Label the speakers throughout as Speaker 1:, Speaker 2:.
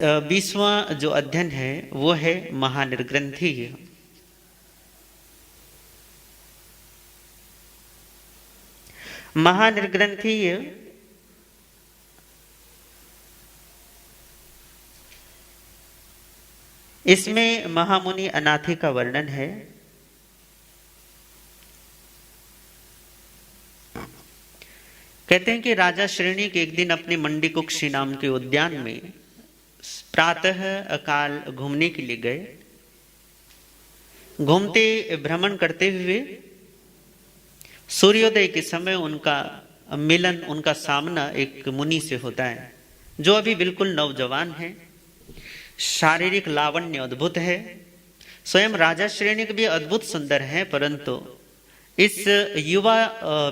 Speaker 1: 20वां जो अध्ययन है वो है महानिर्ग्रंथीय। महानिर्ग्रंथीय इसमें महामुनि अनाथि का वर्णन है। कहते हैं कि राजा श्रेणिक एक दिन अपने मंडीकुक्षी नाम के उद्यान में प्रातः अकाल घूमने के लिए गए। घूमते भ्रमण करते हुए सूर्योदय के समय उनका मिलन, उनका सामना एक मुनि से होता है जो अभी बिल्कुल नौजवान है। शारीरिक लावण्य अद्भुत है। स्वयं राजा श्रेणिक भी अद्भुत सुंदर है, परंतु इस युवा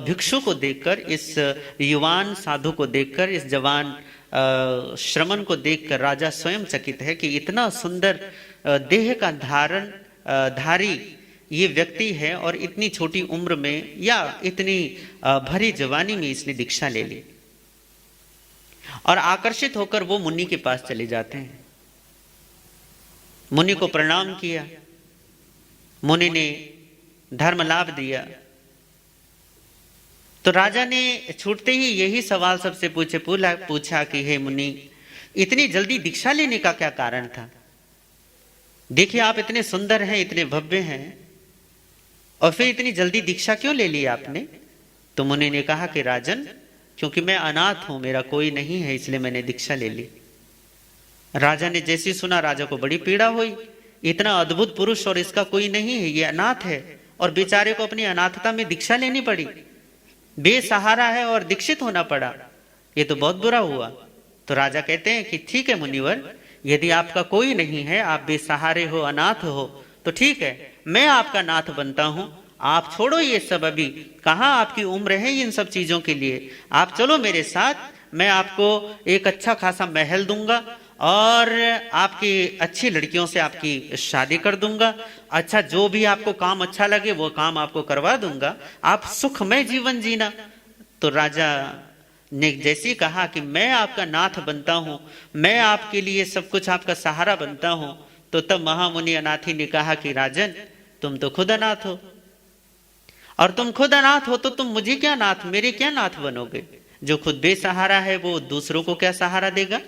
Speaker 1: भिक्षु को देखकर, इस युवान साधु को देखकर, इस जवान श्रमण को देखकर राजा स्वयं चकित है कि इतना सुंदर देह का धारी ये व्यक्ति है और इतनी छोटी उम्र में या इतनी भरी जवानी में इसने दीक्षा ले ली। और आकर्षित होकर वो मुनि के पास चले जाते हैं। मुनि को प्रणाम किया। मुनि ने धर्म लाभ दिया। तो राजा ने छूटते ही यही सवाल सबसे पूछा कि हे मुनि, इतनी जल्दी दीक्षा लेने का क्या कारण था? देखिए आप इतने सुंदर हैं, इतने भव्य हैं, और फिर इतनी जल्दी दीक्षा क्यों ले ली आपने? तो मुनि ने कहा कि राजन, क्योंकि मैं अनाथ हूं, मेरा कोई नहीं है, इसलिए मैंने दीक्षा ले ली। राजा ने जैसे सुना, राजा को बड़ी पीड़ा हुई। इतना अद्भुत पुरुष और इसका कोई नहीं है, ये अनाथ है, और बेचारे को अपनी अनाथता में दीक्षा लेनी पड़ी। बेसहारा है और दीक्षित होना पड़ा, ये तो बहुत बुरा हुआ। तो राजा कहते हैं कि ठीक है मुनिवर, यदि आपका कोई नहीं है, आप बेसहारे हो, अनाथ हो, तो ठीक है, मैं आपका नाथ बनता हूं। आप छोड़ो ये सब, अभी कहां आपकी उम्र है इन सब चीजों के लिए। आप चलो मेरे साथ, मैं आपको एक अच्छा खासा महल दूंगा और आपकी अच्छी लड़कियों से आपकी शादी कर दूंगा। अच्छा, जो भी आपको काम अच्छा लगे वो काम आपको करवा दूंगा, आप सुखमय जीवन जीना। तो राजा ने जैसे कहा कि मैं आपका नाथ बनता हूं, मैं आपके लिए सब कुछ आपका सहारा बनता हूं, तो तब महामुनि अनाथि ने कहा कि राजन, तुम तो खुद अनाथ हो, और तुम खुद अनाथ हो तो तुम मुझे क्या नाथ, मेरे क्या नाथ बनोगे? जो खुद बेसहारा है वो दूसरों को क्या सहारा देगा?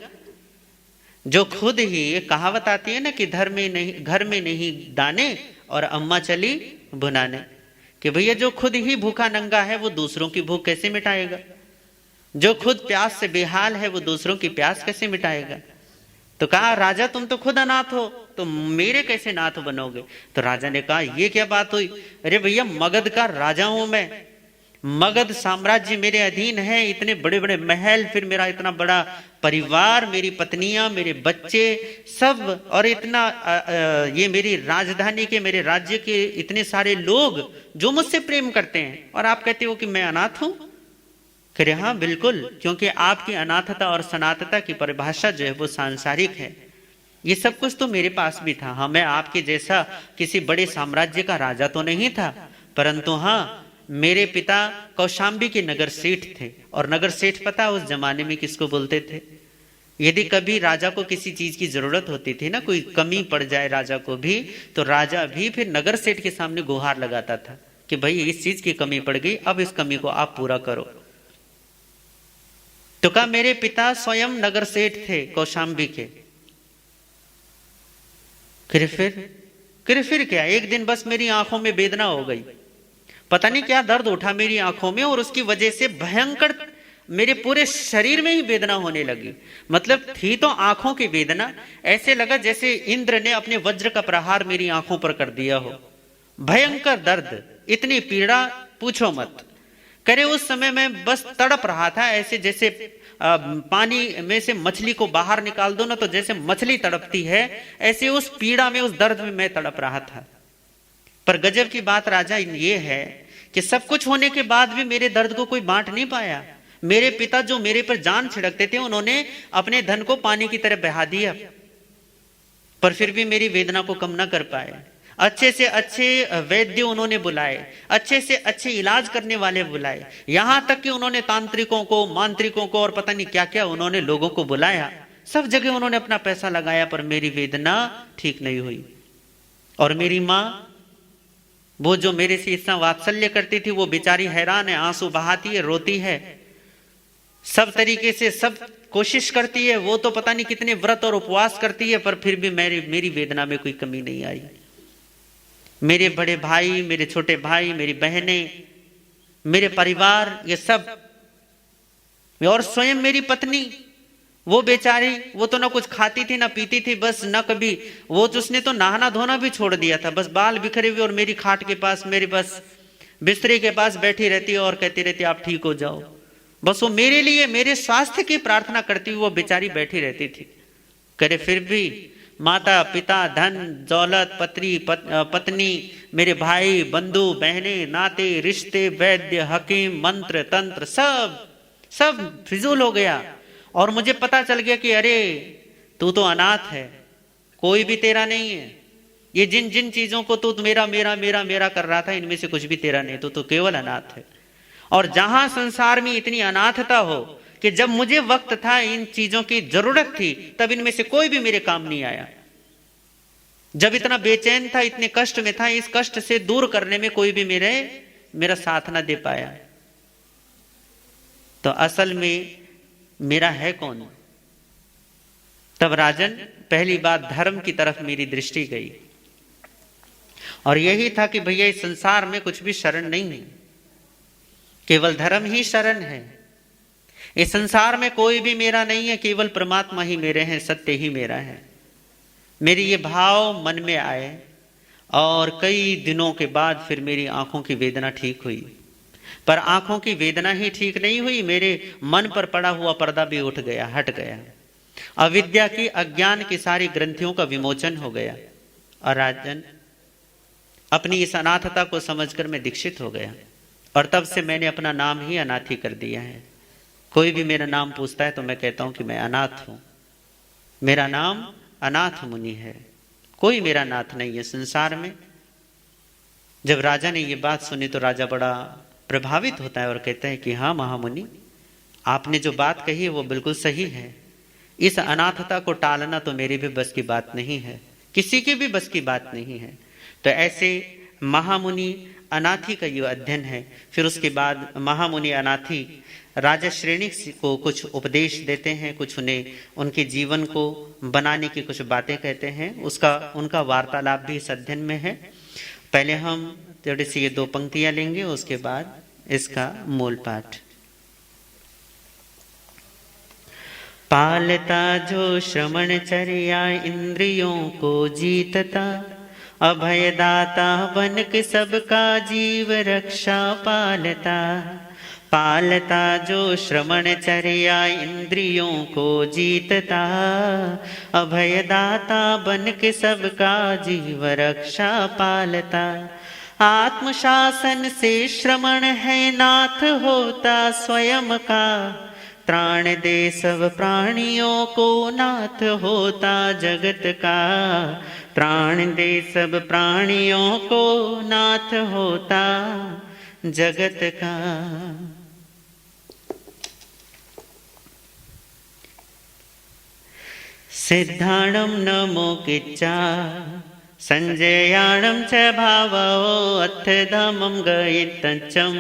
Speaker 1: जो खुद ही, ये कहावत आती है ना कि घर में नहीं दाने और अम्मा चली भुनाने, कि भैया जो खुद ही भूखा नंगा है वो दूसरों की भूख कैसे मिटाएगा? जो खुद प्यास से बेहाल है वो दूसरों की प्यास कैसे मिटाएगा? तो कहा राजा, तुम तो खुद अनाथ हो, तो मेरे कैसे नाथ बनोगे? तो राजा ने कहा ये क्या बात हुई? अरे भैया, मगध का राजा हूं मैं, मगध साम्राज्य मेरे अधीन है, इतने बड़े बड़े महल, फिर मेरा इतना बड़ा परिवार, मेरी पत्नियां, मेरे बच्चे सब, और इतना ये मेरी राजधानी के, मेरे राज्य के इतने सारे लोग जो मुझसे प्रेम करते हैं, और आप कहते हो कि मैं अनाथ हूं? कह रहे हाँ बिल्कुल, क्योंकि आपकी अनाथता और सनातता की परिभाषा जो है वो सांसारिक है। ये सब कुछ तो मेरे पास भी था। हाँ, मैं आपके जैसा किसी बड़े साम्राज्य का राजा तो नहीं था, परंतु हाँ, मेरे पिता कौशाम्बी के नगर सेठ थे। और नगर सेठ पता उस जमाने में किसको बोलते थे? यदि कभी राजा को किसी चीज की जरूरत होती थी ना, कोई कमी पड़ जाए राजा को भी, तो राजा भी फिर नगर सेठ के सामने गुहार लगाता था कि भाई इस चीज की कमी पड़ गई, अब इस कमी को आप पूरा करो। तो कहा मेरे पिता स्वयं नगर सेठ थे कौशाम्बी के। फिर क्या, एक दिन बस मेरी आंखों में वेदना हो गई, पता नहीं क्या दर्द उठा मेरी आंखों में, और उसकी वजह से भयंकर मेरे पूरे शरीर में ही वेदना होने लगी। मतलब थी तो आंखों की वेदना, ऐसे लगा जैसे इंद्र ने अपने वज्र का प्रहार मेरी आंखों पर कर दिया हो। भयंकर दर्द, इतनी पीड़ा पूछो मत। करे उस समय मैं बस तड़प रहा था, ऐसे जैसे पानी में से मछली को बाहर निकाल दो ना, तो जैसे मछली तड़पती है, ऐसे उस पीड़ा में, उस दर्द में मैं तड़प रहा था। पर गजब की बात राजा ये है कि सब कुछ होने के बाद भी मेरे दर्द को कोई बांट नहीं पाया। मेरे पिता जो मेरे पर जान छिड़कते थे, उन्होंने अपने धन को पानी की तरह बहा दिया, पर फिर भी मेरी वेदना को कम न कर पाए। अच्छे से अच्छे वैद्य उन्होंने बुलाए, अच्छे से अच्छे इलाज करने वाले बुलाए, यहां तक कि उन्होंने तांत्रिकों को, मांत्रिकों को और पता नहीं क्या क्या उन्होंने लोगों को बुलाया। सब जगह उन्होंने अपना पैसा लगाया, पर मेरी वेदना ठीक नहीं हुई। और मेरी माँ, वो जो मेरे से इतना वात्सल्य करती थी, वो बेचारी हैरान है, आंसू बहाती है, रोती है, सब तरीके से सब कोशिश करती है। वो तो पता नहीं कितने व्रत और उपवास करती है, पर फिर भी मेरी वेदना में कोई कमी नहीं आई। मेरे बड़े भाई, मेरे छोटे भाई, मेरी बहनें, मेरे परिवार, ये सब, और स्वयं मेरी पत्नी, वो बेचारी, वो तो ना कुछ खाती थी ना पीती थी, बस ना कभी, वो तो उसने तो नहाना धोना भी छोड़ दिया था, बस बाल बिखरे हुए और मेरी खाट के पास, मेरे बस बिस्तरे के पास बैठी रहती है और कहती रहती आप ठीक हो जाओ। बस वो मेरे लिए, मेरे स्वास्थ्य की प्रार्थना करती हुई वो बेचारी बैठी रहती थी। करे फिर भी माता पिता, धन दौलत, पत्नी, मेरे भाई, बंधु, बहने, नाते, रिश्ते, वैद्य, हकीम, मंत्र, तंत्र, सब फिजूल हो गया। और मुझे पता चल गया कि अरे तू तो अनाथ है, कोई भी तेरा नहीं है। ये जिन जिन चीजों को तू मेरा मेरा मेरा मेरा कर रहा था, इनमें से कुछ भी तेरा नहीं, तू तो केवल अनाथ है। और जहां संसार में इतनी अनाथता हो कि जब मुझे वक्त था, इन चीजों की जरूरत थी, तब इनमें से कोई भी मेरे काम नहीं आया। जब इतना बेचैन था, इतने कष्ट में था, इस कष्ट से दूर करने में कोई भी मेरा साथ ना दे पाया। तो असल में मेरा है कौन? तब राजन, पहली बात धर्म की तरफ मेरी दृष्टि गई, और यही था कि भैया इस संसार में कुछ भी शरण नहीं है, केवल धर्म ही शरण है। इस संसार में कोई भी मेरा नहीं है, केवल परमात्मा ही मेरे हैं, सत्य ही मेरा है। मेरी ये भाव मन में आए, और कई दिनों के बाद फिर मेरी आंखों की वेदना ठीक हुई। पर आंखों की वेदना ही ठीक नहीं हुई, मेरे मन पर पड़ा हुआ पर्दा भी उठ गया, हट गया। अविद्या की, अज्ञान की सारी ग्रंथियों का विमोचन हो गया। और राजन, अपनी इस अनाथता को समझकर मैं दीक्षित हो गया, और तब से मैंने अपना नाम ही अनाथी कर दिया है। कोई भी मेरा नाम पूछता है तो मैं कहता हूं कि मैं अनाथ हूं। मेरा नाम अनाथ मुनि है, कोई मेरा नाथ नहीं है संसार में। जब राजा ने ये बात सुनी तो राजा बड़ा प्रभावित होता है और कहता है कि हाँ महामुनि, आपने जो बात कही है वो बिल्कुल सही है। इस अनाथता को टालना तो मेरी भी बस की बात नहीं है, किसी की भी बस की बात नहीं है। तो ऐसे महामुनि अनाथी का ये अध्ययन है। फिर उसके बाद महामुनि अनाथी राजा श्रेणी को कुछ उपदेश देते हैं, कुछ उन्हें उनके जीवन को बनाने की कुछ बातें कहते हैं। उनका वार्तालाप भी इस अध्ययन में है। पहले हम थोड़ी सी ये 2 पंक्तियां लेंगे, उसके बाद इसका मूल पाठ। पालता जो श्रमणचर्या इंद्रियों को जीतता, अभयदाता बन के सबका जीव रक्षा पालता। पालता जो श्रमणचर्या इंद्रियों को जीतता, अभयदाता बन के सबका जीव रक्षा पालता। आत्मशासन से श्रमण है नाथ होता स्वयं का, त्राण दे सब प्राणियों को नाथ होता जगत का। त्राण दे सब प्राणियों को नाथ होता जगत का। सिद्धाणं नमो किच्चा, संजयाणं च भावो अथ धमं गयितंचम।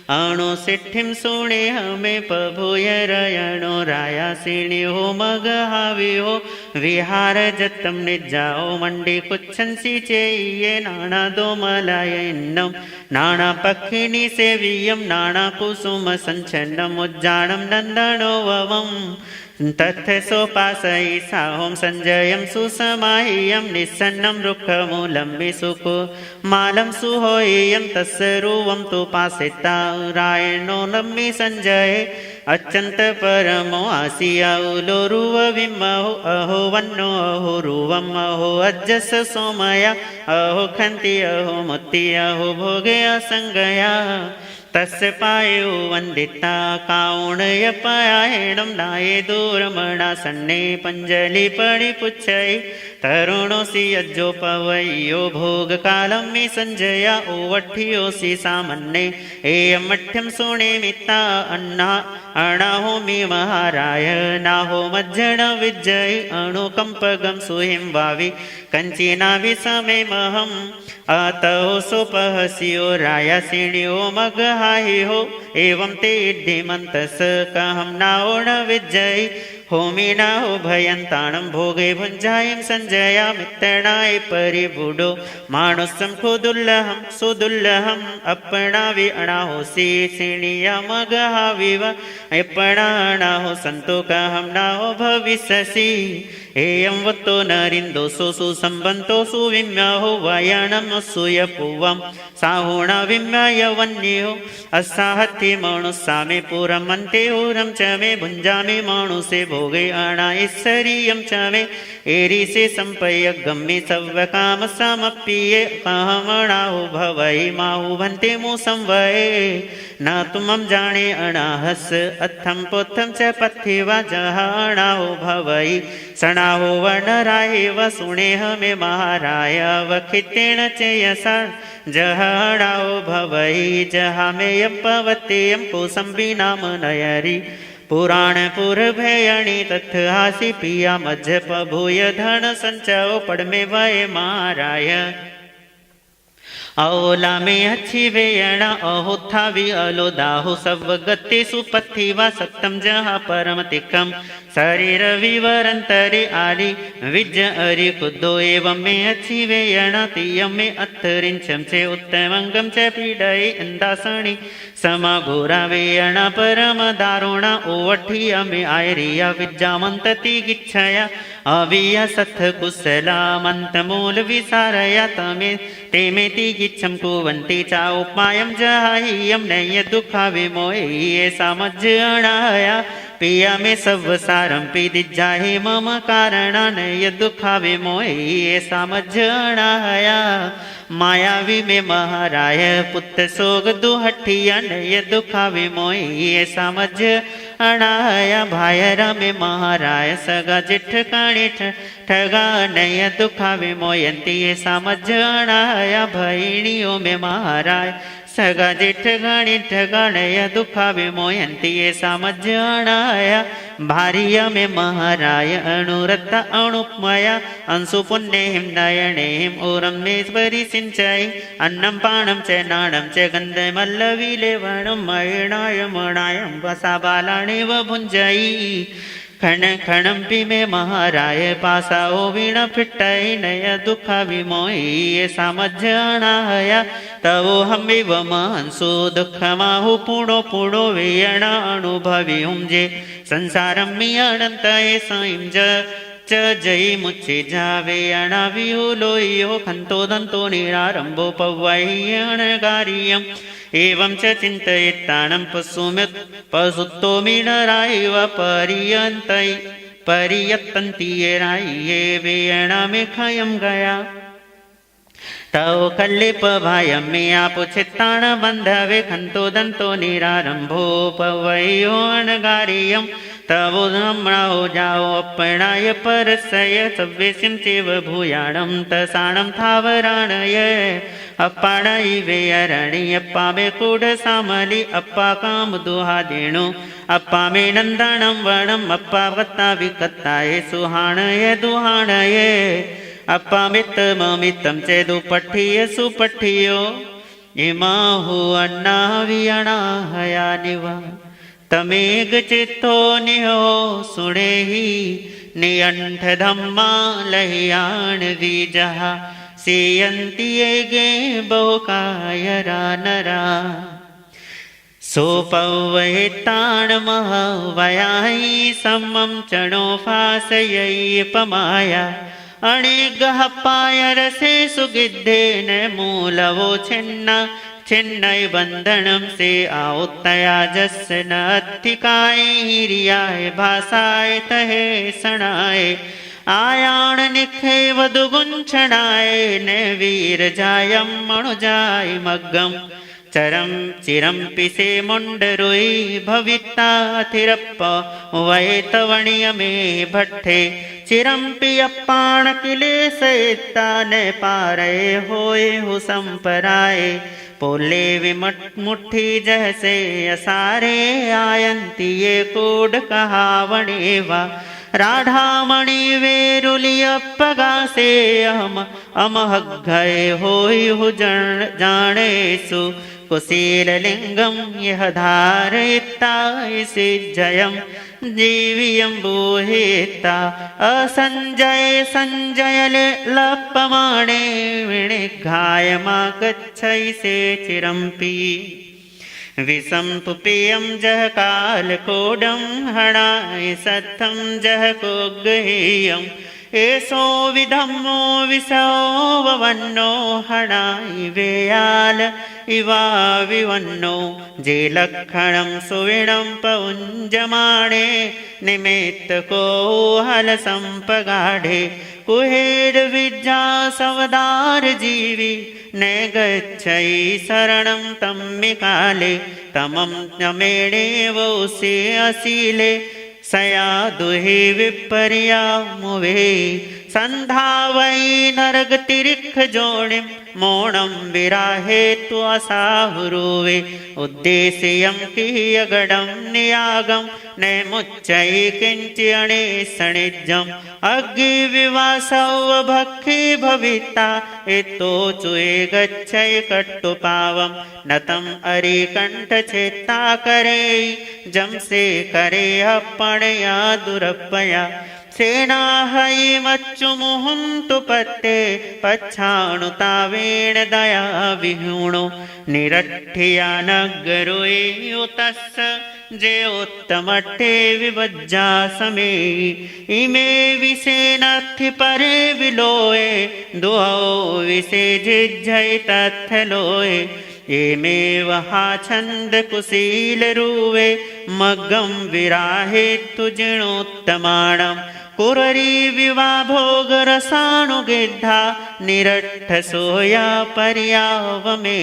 Speaker 1: अणो सिद्धिं सुणे हमें पभूय रयणो राया सिणी हो मग हावी हो। विहार जतम निजाओ मंडी कुच्छंसी चेये नाना दो मलायन्नम। नाना पक्षिणी सेवियम नाना कुसुम संचन्नम। उज्जाणं नंदनो ववम तथ सोपासयि साहों संजयं सुसमाह्यं। निस्सन्नं रुक्खमूलं विसुको मालं सुहोयं तस्सरूवं तुपासिता। रायणो नम्मि संजय अच्यंत परमो आसियाउलोरुव विमहो। अहो वन्नो अहो रुवम अहो अज्जस सोमया। अहो खंति अहो मुत्ति अहो भोगे असंगया। तस्य पायो वंदिता काउणय पायाणम नाये दूरमणा सन्ने पंजलि पड़ि पुच्छय तरुणोसी यज्जो पवयो भोग कालम में संजया ओवठियोसी सामन्ने एयम मठ्यम सोने मिता अन्ना अणाहो मी महाराय नाहो मज्जन विजय अणुकंपगम सुहिम वावि कंचीना विसमे महम अतो सोपहसियो राया सिणियो मगहाहि हो एवं ते धीमंतस कहम नाओण विजय होमिना हो भयंताणम भोगे भुंजायम संजया मित्रणाय परिबुडो मानुसम खुदुल्लहम सुदुल्लहम अपनावि अणाहोसी सिणिया मगहा विव अपनाहो संतो कहम नाहो भविष्यसि एयं वत्तो नरिंदो सोसु संबंतो सुविम्याहो वायाणम सुयपुवम साहुणा विम्याय वन्यो असाहति मणुसामे पुरम अन्ते उरम च मे भुंजामे मणुसे भोगे अणा ईश्वरीयम च मे एरी से संपय गम्मे सव्य काम समप्पिये कहमणाहो भवै माहु भन्ते मु संवये न तुमम जाने अणाहस अथम पोथम च पथिवा जहाणाहो भवै सणाहो वनराय व सुणे हमें महाराय वखितेण च यसा जहाणाहो भवै जहा में यपवत्यम कोसंबी नाम नयरी पुराण पुरभयणी तथ हासी पिया मध्य पभूय धन संचयो पड़ में वय महाराय अओला में अच्छी वेयणा अहोत्थावि अलो दाहो सब गति सुपथि वा सत्तम जहा परम तिकम शरीर विवरंतरे आदि विज अरि कुदो एवं में अच्छी वेयणा तीयम में अत्तरिंचम चे उत्तमंगम च पीडय इंदासणी समा घोरा वेयणा परम दारुणा ओवठिया में आयरिया विद्यामंतति गिच्छया अविया सथ कुशला मंत मूल विसारया तमे तेमेति गिच्छम कुवंती चा उपायम जहायम नय दुखा विमोये समज्जणाया पिया में सब सारम पीदिजाहि मम कारणा नय दुखा विमोये समज्जणाया मायावी में महाराय पुत्र सोग दुहठिया नय दुखा विमोये समझ अणाया भायरा में महाराय सगा जिठ काणी ठगा नय दुखा विमोयंती समझ अणाया भैणियों में महाराय सगा जिठ गाणी ठगा नय दुखा विमोयंती समझ अणाया भारिया में महाराय अणुरता अणुपमया अंशु पुण्यहिम नयनेहिम ओरम मेश्वरी सिंचाई अन्नम पाणम च नाणम च गंधमल्लवी लेवणम मयणाय मणायम वसा बालाणे व भुंजई खण खणम पी में महाराय पासाओ वीण फिटाई नय दुखा विमोई समझणाया तवो हम व मनसो दुख माहु पुणो पुणो वेयणा अनुभवी हुंजे संसारम मी अनंत साइम च जय मुच्चे जावे अणावियो लोयो खंतो दंतो निरारंभो पवैयणगारियम एवं च चिंतयितानं पशुत्तो मीनराय व परियत्तन्ति ये राये वेयणा में खयम गया तव कल्लिप भायम में आप चित्ताण बंधवे खंतो दंतो निरारंभो पवयो अणगारियम तवो नम्राओ जाओ अपनाय परसय सव्यसिम चेव भूयाणम तसाणम थावराणय अप्पाणई वेयरणी अप्पा में कूढ़ सामली अप्पा काम दुहा देणु अप्पा में नंदनम वणम अप्पा वत्ता विकत्ताये सुहाणय दुहाणय अप्पा मित्तम चे दुपठिय सुपठियो इमाहु अन्ना वियणा हया निवा तमेग चित्तो निहो सुणे ही नियंठ धम्मा लहियाण दीजहा सेयंती गे बहुकायरा नरा सोपवहे ताण महवयाई समम चणो फासयई पमाया अणिगह पायर से सुगिद्धे न मूलवो छिन्ना छिन्नय बंधनम से आओतया जस नथिकाय हिरियाय भाषाय तहे सणाय आयाण निखे वधु गुंछणाय न वीर जायम मणुजाय मग्गम चिरंपि से मुंडरोई भविताथिरप्प वैतवणीय में भट्ठे चिरंपि अप्पाण किलेशयिता ने पारे होए हु संपराए पोले विमुट्ठी जहसे असारे आयंती ये कोड कहावणेवा राधामणि वेरुलियप्पगा से अमह गए होई हु जानेसु कुशील लिंगम यह धारयिता इसी जयम जीवियं बोहेता असंजय संजय लपमाणे विनिघायमा गच्छै से चिरंपि विषंपुपेयं जह कालकोडं हणाय सत्थं जह कोगहेयं एसो विधम्मो विसो ववन्नो हणाय वेयाल इवा विवन्नो जे लक्षणं सुविणं पौञ्जमाणे निमित्त को हल संपगाढ़े कुहेर विद्या सवदार जीवी ने गच्छै शरणं तम्मिकाले तमं नमेणे वो से असीले सया दुहि विपर्या मुवे संधावै नरग तिरिख जोणिं मोणं विराहे त्वसाहुरुवे उद्देश्यं कियगडं नियागं नैमुच्चै किञ्चियणे सणिज्यम् अग्निविवासौ भक्षी भविता इतो चुये गच्छै कट्टुपावं नतम् अरिकण्ठचेत्ता करे जं से करे अपणया दुरपया सेना हई मच्चु मुहुंतु पत्ते पच्छाणुतावेण दया विहुणो निरठ्ठिया नगरोए उतस्स जे उत्तमट्ठे विभज्जा समे इमे विसेनथि परे विलोए दुओ विसे जिज्जय तत्थलोए एमे वहा छंद कुशील रुवे मग्गम विराहे तुजिणोत्तमाणम् कुररी विवा भोग रसाणु गिद्धा निरट्ठ सोया पर्यावमे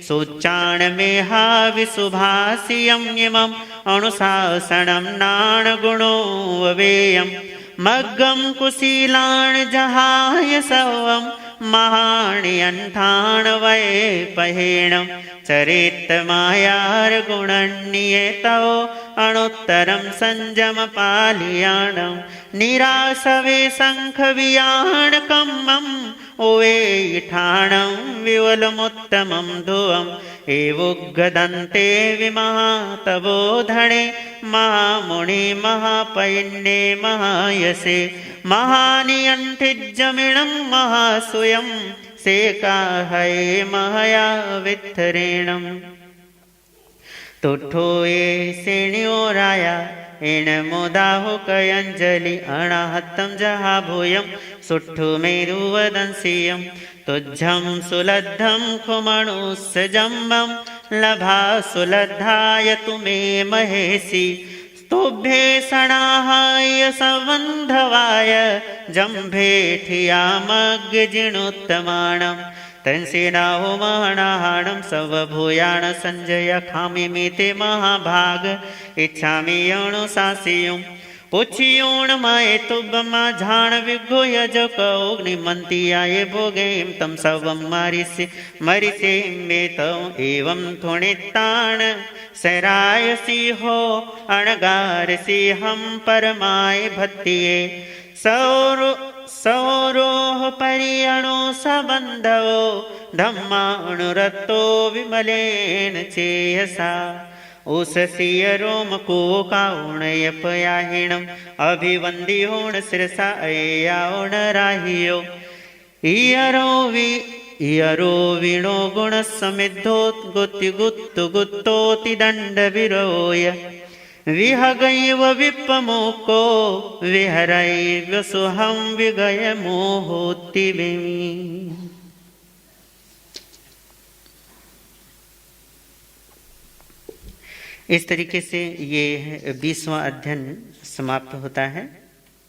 Speaker 1: सोच्चाण में हा विशुभासियं इमम् अनुशासनं नाण गुणो अवेयम् मग्गम कुशीलाण जहाय सवम् महाण्यंठाण वै पहेणं चरित मायार गुणन्येतो अणुत्तरं संजम पालियाणं निरासवे शंख वियाण कम्मं ओवे ठाणं विवलमुत्तमं ध्रुवम् एवुग्गदन्ते विमहातबोधणे महामुनि महापैन्ये महायसे महानियन्तिजमिणं महासुयं सेकाहये महया वित्थरेणम् तुठोए सेण्यो राया एण मोदाहो कयंजलि अणाहत्तं जहा भूयं सुट्ठु मेरुवदंसियं तुज्झं सुलद्धं खुमणुस्सजम्बं लभा सुलद्धाय तुमे महेशि स्तुभ्ये सणाहाय संबंधवाय जम्भेठियामग्जिणोत्तमाणं तंसेनाहो महणाहाणं सवभूयाण संजय खामि मिते महाभाग इच्छामि अणुशासियुं पुच्छियोण माये तुब्बमा झाण विघोय जको अग्निमंती आये भोगेम तम सवम मरिसे मेतो एवं थोणिताण सरायसी हो अणगार सिंहम परमाय भत्तिये सौरोह परियणो सबंधो धम्माणुरतो विमलेन चेयसा उषसीय रोम को काउणय पयाहिणम अभिवंदी होण सिरसा अयाउण राहियो इयरो विणो गुण समिद्धोत गुत्ति गुत्तु गुत्तोति दंड विरोय विहगैव विप्पमोको विहरैव सुहं विगय मोहोति विमि। इस तरीके से ये 20वां अध्ययन समाप्त होता है।